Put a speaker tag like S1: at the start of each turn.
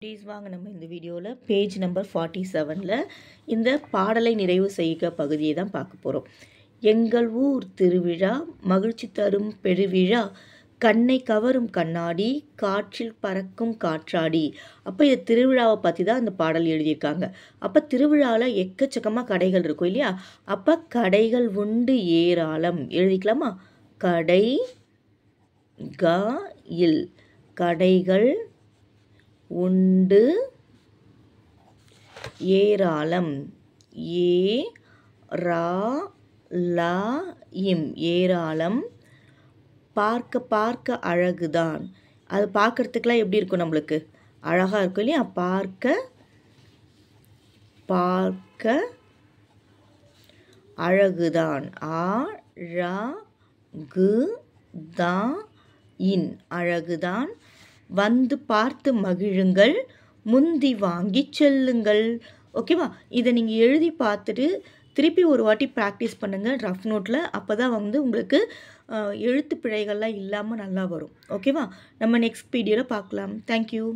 S1: Please வாங்க நம்ம இந்த வீடியோவில் பேஜ் நம்பர் 47ல் இந்த பாடலை நிறைவு செய்க பகுதியை தான் பார்க்க போகிறோம். எங்கள் ஊர் திருவிழா மகிழ்ச்சி தரும் பெருவிழா கண்ணை கவரும் கண்ணாடி காற்றில் பறக்கும் காற்றாடி. அப்போ இந்த திருவிழாவை பற்றி தான் இந்த பாடல் எழுதியிருக்காங்க. அப்போ திருவிழாவில் எக்கச்சக்கமாக கடைகள் இருக்கும் இல்லையா? அப்போ கடைகள் உண்டு ஏராளம் எழுதிக்கலாமா? கடை க இல் கடைகள் உண்டு ஏராளம் ஏ ரா லா இம் ஏராளம் பார்க்க பார்க்க அழகுதான். அது பார்க்கறதுக்கெலாம் எப்படி இருக்கும்? நம்மளுக்கு அழகாக இருக்கும் இல்லையா? பார்க்க பார்க்க அழகுதான். ஆ ழ கு தா இன் அழகுதான். வந்து பார்த்து மகிழுங்கள் முந்தி வாங்கி செல்லுங்கள். ஓகேவா? இதை நீங்கள் எழுதி பார்த்துட்டு திருப்பி ஒரு வாட்டி ப்ராக்டிஸ் பண்ணுங்கள் ரஃப் நோட்டில். அப்போ தான் உங்களுக்கு எழுத்து பிழைகள்லாம் இல்லாமல் நல்லா வரும். ஓகேவா? நம்ம நெக்ஸ்ட் வீடியோவில் பார்க்கலாம். தேங்க்யூ.